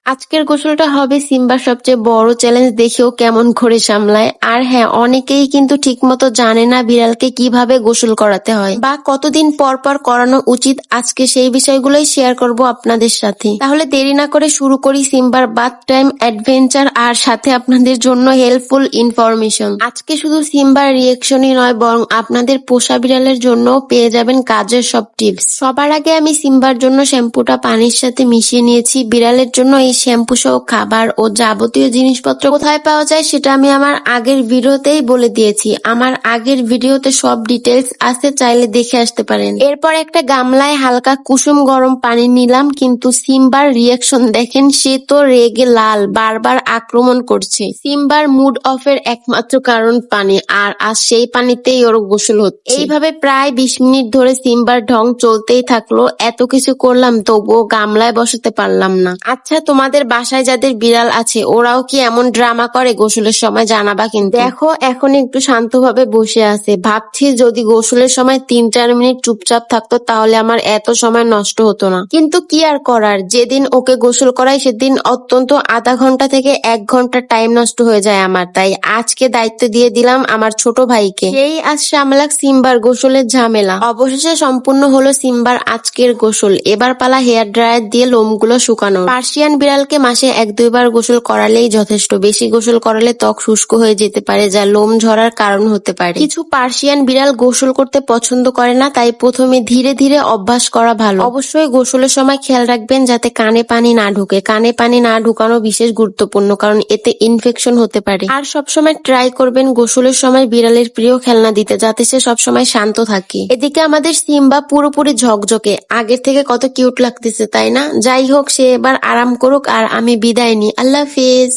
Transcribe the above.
আজকের গোসলটা হবে সিম্বার সবচেয়ে বড় চ্যালেঞ্জ, দেখেও কেমন করে সামলায়। আর হ্যাঁ, অনেকেই কিন্তু ঠিকমতো জানে না বিড়ালকে কিভাবে গোসল করাতে হয় বা কতদিন পর পর করানো উচিত। আজকে সেই বিষয়গুলোই শেয়ার করব আপনাদের সাথে। তাহলে দেরি না করে শুরু করি সিম্বার বাথ টাইম অ্যাডভেঞ্চার, আর সাথে আপনাদের জন্য হেল্পফুল ইনফরমেশন। আজকে শুধু সিম্বার রিয়েকশনই নয়, বরং আপনাদের পোষা বিড়ালের জন্য পেয়ে যাবেন কাজের সব টিপস। সবার আগে আমি সিম্বার জন্য শ্যাম্পুটা পানির সাথে মিশিয়ে নিয়েছি। বিড়ালের জন্য এই শ্যাম্পু সহ খাবার ও যাবতীয় জিনিসপত্র কোথায় পাওয়া যায় সেটা আমি আমার আগের ভিডিওতেই বলে দিয়েছি। আমার আগের ভিডিওতে সব ডিটেলস আছে, চাইলে দেখে আসতে পারেন। এরপর একটা গামলায় হালকা কুসুম গরম পানি নিলাম, কিন্তু সিম্বার রিয়াকশন দেখেন, সে তো রেগে লাল, বারবার আক্রমণ করছে। সিম্বার মুড অফের একমাত্র কারণ পানি, আর আজ সেই পানিতেই ওর গোসল হচ্ছে। এইভাবে প্রায় 20 মিনিট ধরে সিম্বার ঢং চলতেই থাকলো। এত কিছু করলাম তবুও গামলায় বসাতে পারলাম না। আচ্ছা, তোমাদের বাসায় যাদের বিড়াল আছে ওরাও কি এমন ড্রামা করে গোসলের সময়? জানাবা কিন্তু। দেখো, এখন একটু শান্তভাবে বসে আছে। ভাবছি যদি গোসলের সময় 3-4 মিনিট চুপচাপ থাকতো তাহলে আমার এত সময় নষ্ট হতো না। কিন্তু কি আর করার, যেদিন ওকে গোসল করাই সেদিন অত্যন্ত আধা ঘন্টা থেকে 1 ঘন্টা টাইম নষ্ট হয়ে যায় আমার। তাই আজকে দায়িত্ব দিয়ে দিলাম আমার ছোট ভাইকে, সেই আজ সামলাক সিম্বার গোসলের ঝামেলা। অবশেষে সম্পূর্ণ হলো সিম্বার আজকের গোসল। এবার পালা হেয়ার ড্রায়ার দিয়ে লোমগুলো শুকানো। পার্সিয়ান বিড়ালকে মাসে 1-2 বার গোসল করালেই যথেষ্ট। বেশি গোসল করালে ত্বক শুষ্ক হয়ে যেতে পারে, যা লোম ঝরার কারণ হতে পারে। কিছু পার্সিয়ান বিড়াল গোসল করতে পছন্দ করে না, তাই প্রথমে ধীরে ধীরে অভ্যাস করা ভালো। অবশ্যই গোসলের সময় খেয়াল রাখবেন যাতে কানে পানি না ঢুকে। কানে পানি না ঢুকানো বিশেষ গুরুত্বপূর্ণ, কারণ এতে ইনফেকশন হতে পারে। আর সবসময় ট্রাই করবেন গোসলের সময় বিড়ালের প্রিয় খেলনা দিতে, যাতে সে সবসময় শান্ত থাকে। এদিকে আমাদের সিম্বা পুরোপুরি ঝকঝকে, আগের থেকে কত কিউট লাগতেছে তাই না? যাই হোক, সে এবার আরাম করুক আর আমি বিদায় নিই। আল্লাহ হাফেজ।